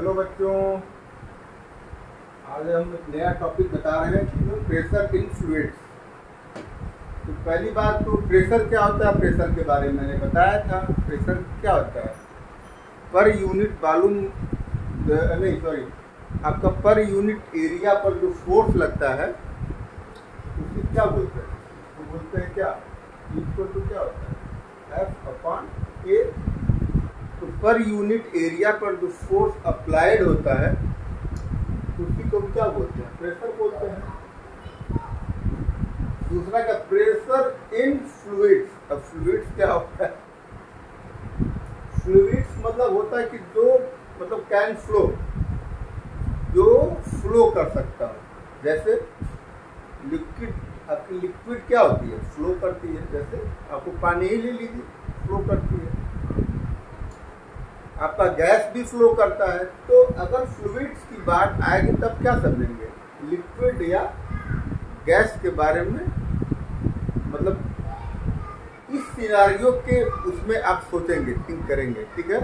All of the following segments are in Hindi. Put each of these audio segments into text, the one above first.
हेलो बच्चों, आज हम एक नया टॉपिक बता रहे हैं कि प्रेशर इन फ्लूइड्स। तो पहली बात तो प्रेशर क्या होता है, प्रेशर के बारे में मैंने बताया था। प्रेशर क्या होता है, पर यूनिट वॉल्यूम नहीं सॉरी आपका पर यूनिट एरिया पर जो फोर्स लगता है उसे क्या बोलते हैं? तो बोलते हैं क्या, इक्वल टू क्या होता है, F/A। तो पर यूनिट एरिया पर जो फोर्स अप्लाइड होता है उसी को क्या बोलते हैं, प्रेशर बोलते हैं। दूसरा का प्रेशर इन फ्लूइड्स। अब फ्लूइड्स क्या होता है, फ्लूइड्स मतलब होता है कि जो मतलब कैन फ्लो, जो फ्लो कर सकता है। जैसे लिक्विड, आपकी लिक्विड क्या होती है, फ्लो करती है। जैसे आपको पानी ही ले लीजिए, फ्लो करती है। आपका गैस भी फ्लो करता है। तो अगर फ्लूइड्स की बात आएगी तब क्या समझेंगे, लिक्विड या गैस के बारे में। मतलब इस सिनारियो के उसमें आप सोचेंगे, थिंक करेंगे, ठीक है।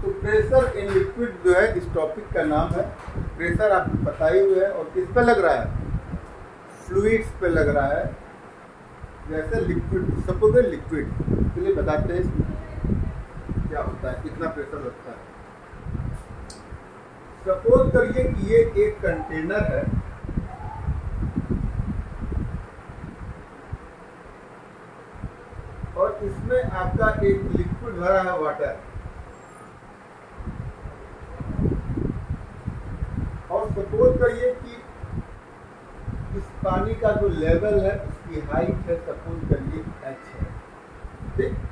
तो प्रेशर इन लिक्विड जो है इस टॉपिक का नाम है। प्रेशर आपको पता ही हुआ है, और किस पे लग रहा है, फ्लूइड्स पे लग रहा है। जैसे लिक्विड, सपोज लिक्विड, चलिए बताते हैं क्या होता है, कितना प्रेशर लगता है। सपोज करिए कि ये एक कंटेनर है, और इसमें आपका एक लिक्विड भरा है, वाटर। और सपोज करिए कि इस पानी का जो लेवल है उसकी हाइट है, सपोज करिए h है, ठीक।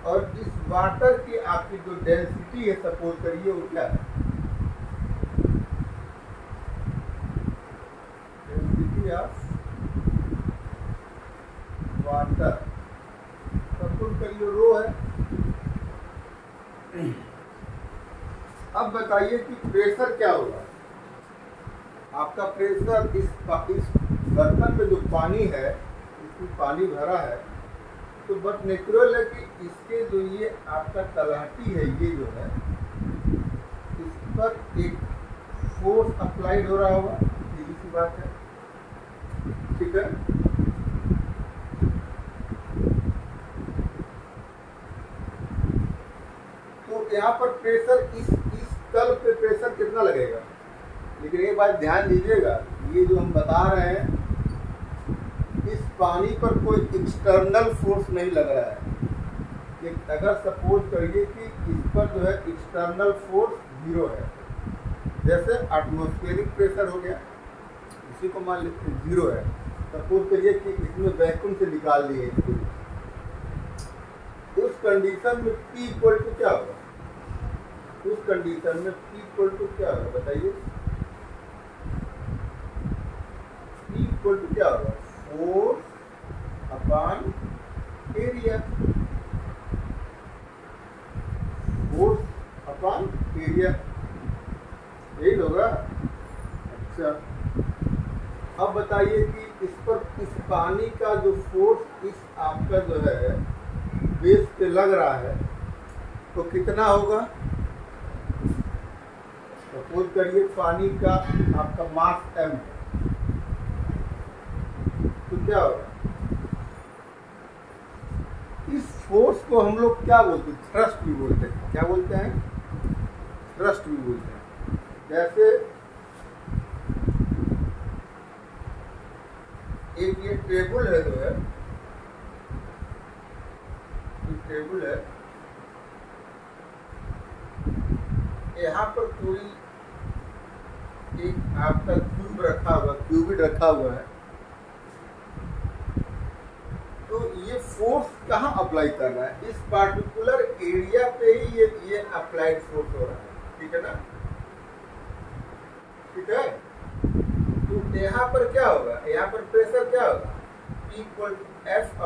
और इस वाटर की आपकी जो डेंसिटी है, सपोज करिए वो क्या है, डेंसिटी ऑफ वाटर, सपोज करिए रो है। अब बताइए कि प्रेशर क्या होगा। आपका प्रेशर इस बर्तन में जो पानी है, इसमें पानी भरा है, तो बट नेचुरल है कि इसके जो ये आपका तलहटी है, ये जो है इस पर एक फोर्स अप्लाइड हो रहा होगा, सीधी सी बात है, ठीक है। तो यहाँ पर प्रेशर इस तल पे प्रेशर कितना लगेगा। लेकिन एक बात ध्यान दीजिएगा, ये जो हम बता रहे हैं इस पानी पर कोई एक्सटर्नल फोर्स नहीं लग रहा है। अगर सपोज करिए कि इस पर जो है एक्सटर्नल फोर्स 0 है, जैसे एटमॉस्फेरिक प्रेशर हो गया, इसी को मान लीजिए 0 है। सपोज करिए कि इसमें वैक्यूम से निकाल लिए इसको, उस कंडीशन में P इक्वल टू क्या होगा, उस कंडीशन में P इक्वल टू क्या होगा बताइए। P इक्वल टू क्या होगा, force upon area, force upon area, यही होगा। अच्छा, अब बताइए कि इस पर इस पानी का जो फोर्स इस आपका जो है बेस पे लग रहा है तो कितना होगा। सपोज करिए पानी का आपका मास m, तो क्या होगा, इस फोर्स को हम लोग क्या बोलते हैं, थ्रस्ट भी बोलते हैं। क्या बोलते हैं, थ्रस्ट भी बोलते हैं। जैसे एक ये टेबल है, जो है ये टेबल है, यहाँ पर कोई एक आपका क्यूब रखा हुआ, क्यूबिड रखा हुआ है। तो ये फोर्स कहाँ अप्लाई कर रहा है, इस पार्टिकुलर एरिया पे ही ये अप्लाइड फोर्स हो रहा है, ठीक है ना, ठीक है। तो यहाँ पर क्या होगा, यहाँ पर प्रेशर क्या होगा, P इक्वल टू F/A।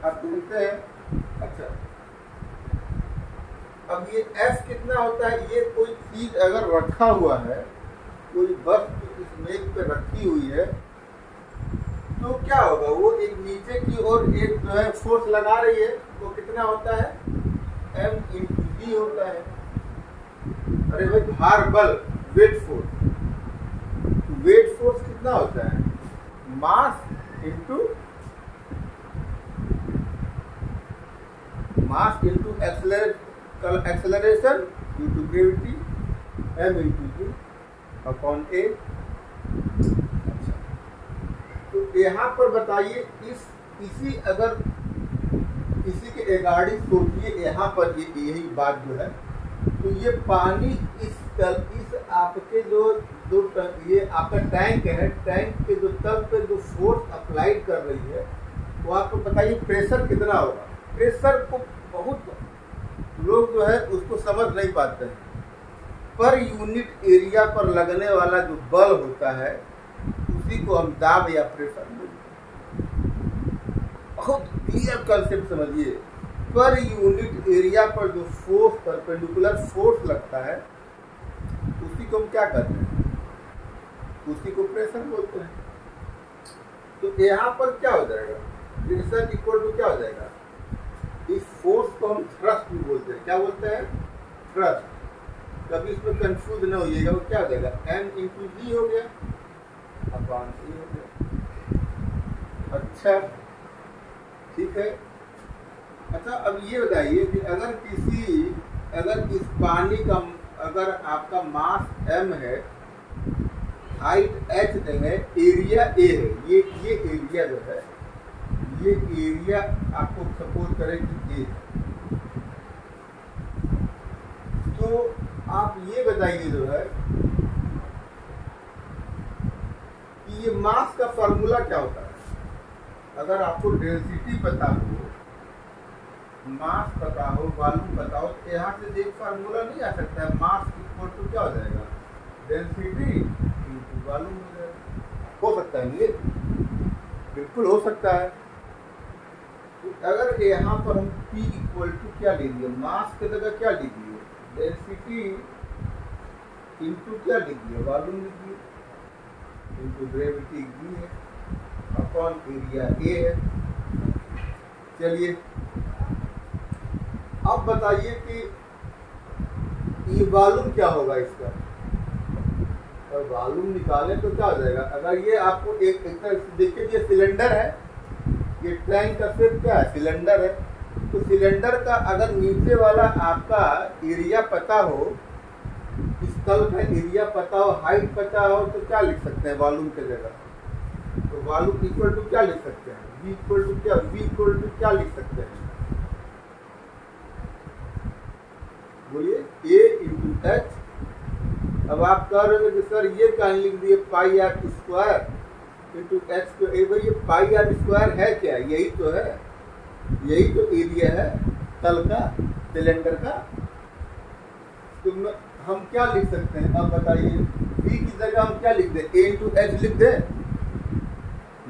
आप देखते हैं। अच्छा, अब ये F कितना होता है, ये कोई चीज अगर रखा हुआ है, कोई वस्तु इस मेज पे रखी हुई है, तो क्या होगा, वो एक नीचे की ओर एक जो है फोर्स लगा रही है, तो कितना होता है, M × D होता है। अरे भाई भार बल, वेट फोर्स। वेट फोर्स कितना होता है? Mass into acceleration due to gravity, m into G upon A. अच्छा, तो यहाँ पर बताइए इसी अगर किसी के रिगार्डिंग सोचिए, यहाँ पर यही बात जो है, तो ये पानी इस आपके जो ये आपका टैंक है, टैंक के जो तल पे जो फोर्स अप्लाइड कर रही है, वो आपको बताइए प्रेशर कितना होगा। प्रेशर को बहुत लोग जो है उसको समझ नहीं पाते हैं। पर यूनिट एरिया पर लगने वाला जो बल होता है उसी को हम दाब या प्रेशर बोलते हैं। बहुत क्लियर कंसेप्ट समझिए। पर यूनिट एरिया पर जो फोर्स, परपेंडिकुलर फोर्स लगता है उसी को हम क्या कहते हैं? उसी को प्रेशर बोलते हैं। तो यहाँ पर क्या हो जाएगा? प्रेशर इक्वल टू क्या हो जाएगा? इस फोर्स को हम थ्रस्ट भी बोलते हैं। क्या बोलते हैं? थ्रस्ट। कभी इसमें कंफ्यूज ना होइएगा। वो क्या हो जाएगा? m इंटू जी हो गया अपॉन c हो गया। अच्छा, ठीक है। अच्छा, अब ये बताइए कि अगर इस पानी का, अगर आपका मास m है, हाइट h है, एरिया a है, ये एरिया जो है, ये एरिया आपको सपोज करें कि a, तो आप ये बताइए जो है कि ये मास का फॉर्मूला क्या होता है। अगर आपको डेंसिटी पता हो, मास पता हो, वॉल्यूम पता हो, तो यहाँ से एक फार्मूला नहीं आ सकता है। मास इक्वल टू क्या हो जाएगा? डेंसिटी इंटू वॉल्यूम हो जाएगा। हो सकता है ये? बिल्कुल हो सकता है। तो अगर यहाँ पर हम P इक्वल टू क्या ले लिए? मास की जगह क्या लिख लिए? डेंसिटी इंटू क्या लिख दिए? वॉल्यूम लिख दिए, इंटू ग्रेविटी G है अपॉन एरिया A है। चलिए अब बताइए कि ये वॉल्यूम क्या होगा इसका। और वॉल्यूम निकाले तो क्या हो जाएगा? अगर ये आपको एक तरह से देखिए, ये सिलेंडर है, ये टैंक का शेप क्या है? सिलेंडर है। तो सिलेंडर का अगर नीचे वाला आपका एरिया पता हो, इस तल का एरिया पता हो, हाइट पता हो, तो क्या लिख सकते हैं वॉल्यूम की जगह? तो वॉल्यूम इक्वल टू क्या लिख सकते हैं? V इक्वल टू क्या? V इक्वल टू क्या लिख सकते हैं? बोलिए, A इंटू एच। अब आप कह रहे हो कि सर ये कहाँ लिख दिए? पाई आर स्क्वायर इंटू एच। तो ये पाई आर स्क्वायर है क्या? यही तो है, यही तो एरिया है तल का, सिलेंडर का। तो हम क्या लिख सकते हैं? अब बताइए, V की जगह हम क्या लिख दें? A इंटू एच लिख दें?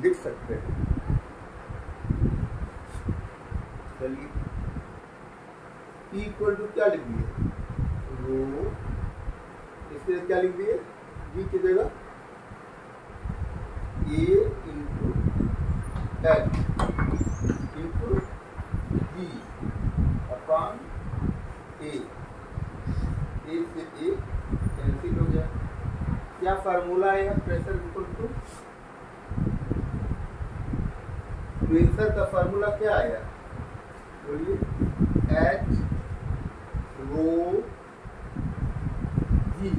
लिख सकते हैं। चलिए, P इक्वल टू क्या लिख दिए? रो। इसलिए क्या लिख दिए? V की जगह A into H into G upon A। A से A कैंसिल हो गया। क्या फार्मूला है यहाँ? प्रेशर इक्वल टू, प्रेशर का फार्मूला क्या आया? बोलिए, H रो G।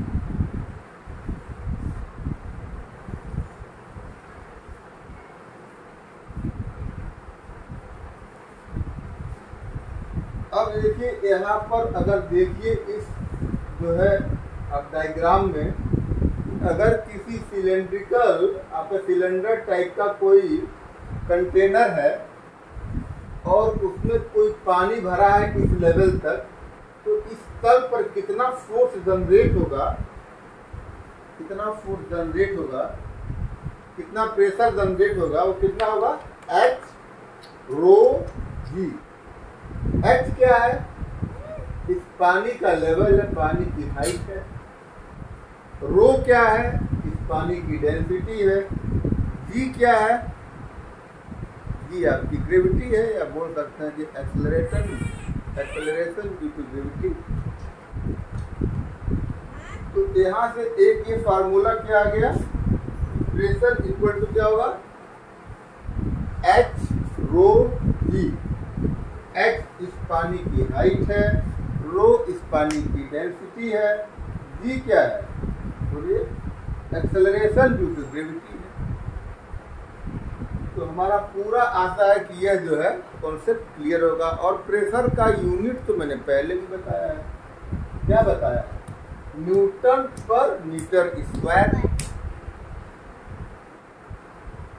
अब देखिए यहाँ पर, अगर देखिए इस जो है अब डायग्राम में, अगर किसी सिलेंड्रिकल आपका सिलेंडर टाइप का कोई कंटेनर है और उसमें कोई पानी भरा है इस लेवल तक, तो इस तल पर कितना फोर्स जनरेट होगा, कितना फोर्स जनरेट होगा, कितना प्रेशर जनरेट होगा, वो कितना होगा? H रो G। H क्या है? इस पानी का लेवल है, पानी की हाइट है। रो क्या है? इस पानी की डेंसिटी है। G क्या है? G आपकी ग्रेविटी है, या बोल सकते हैं कि एक्सेलरेशन ड्यू टू ग्रेविटी। तो यहाँ से एक ये फार्मूला क्या आ गया, प्रेशर इक्वल टू क्या होगा, एच रो जी। एच इस पानी की हाइट है, रो इस पानी की डेंसिटी है, जी क्या है, बोलिए, एक्सेलरेशन ड्यू टू ग्रेविटी है। तो हमारा पूरा आशा है कि यह जो है कॉन्सेप्ट क्लियर होगा। और प्रेशर का यूनिट तो मैंने पहले भी बताया है, क्या बताया, न्यूटन पर मीटर स्क्वायर।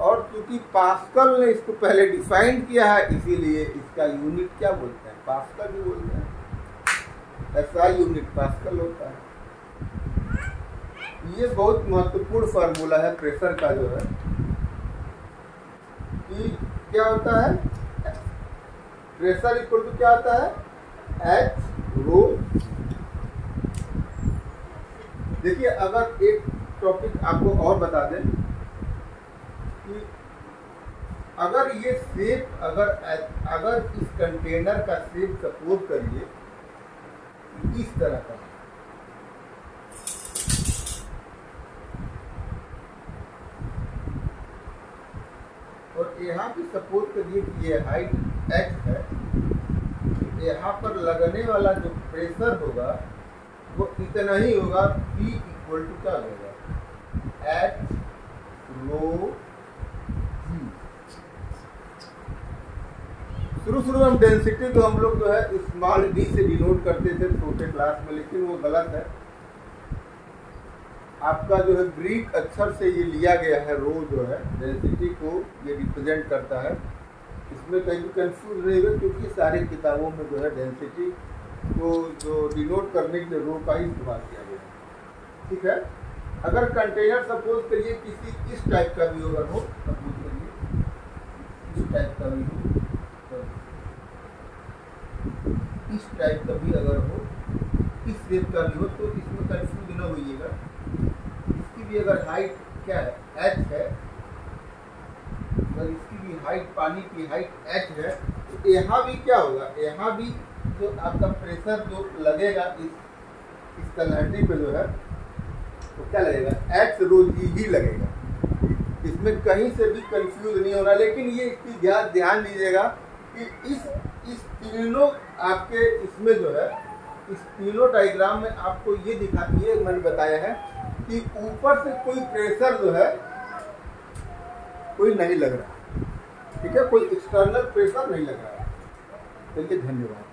और क्योंकि पास्कल ने इसको पहले डिफाइन किया है, इसीलिए इसका यूनिट क्या बोलते हैं, पास्कल भी बोलते हैं, ऐसा यूनिट पास्कल होता है। ये बहुत महत्वपूर्ण फार्मूला है प्रेशर का जो है, कि क्या होता है, प्रेशर इक्वल टू क्या होता है, एच रो। देखिए, अगर एक टॉपिक आपको और बता दें कि अगर ये शेप, अगर इस कंटेनर का शेप सपोज करिए इस तरह का, और यहाँ पे सपोज करिए कि ये हाइट h है, यहाँ पर लगने वाला जो प्रेशर होगा वो इतना ही होगा, P इक्वल टू क्या होगा, एच रो जी। शुरू में हम डेंसिटी तो हम लोग जो है स्मॉल डी से डिनोट करते थे छोटे क्लास में, लेकिन वो गलत है। आपका जो है ग्रीक अक्षर से ये लिया गया है, रो जो है डेंसिटी को ये रिप्रेजेंट करता है। इसमें कहीं भी कंफ्यूज नहीं हुआ, क्योंकि सारी किताबों में जो है डेंसिटी को जो डिनोट करने के लिए रो का ही इस्तेमाल किया गया है। ठीक है, अगर कंटेनर सपोज करिए किसी इस टाइप का भी अगर हो, सपोज करिए इस टाइप का भी हो, इस टाइप का भी अगर हो, इस शेप का भी हो, तो इसमें कंफ्यूज न होइएगा। इसकी भी अगर हाइट क्या है, h है, अगर इसकी भी हाइट, पानी की हाइट h है, तो यहाँ भी क्या होगा, यहाँ भी जो आपका प्रेशर जो लगेगा इस तलहटी पे जो है, तो क्या लगेगा, एच रो जी ही लगेगा। इसमें कहीं से भी कंफ्यूज नहीं होना। लेकिन ये इसकी ध्यान दीजिएगा कि इस तीनों आपके इसमें जो है, इस तीनों डायग्राम में आपको ये मैंने बताया है कि ऊपर से कोई प्रेशर जो है कोई नहीं लग रहा, ठीक है, कोई एक्सटर्नल प्रेशर नहीं लग रहा है। चलिए, धन्यवाद।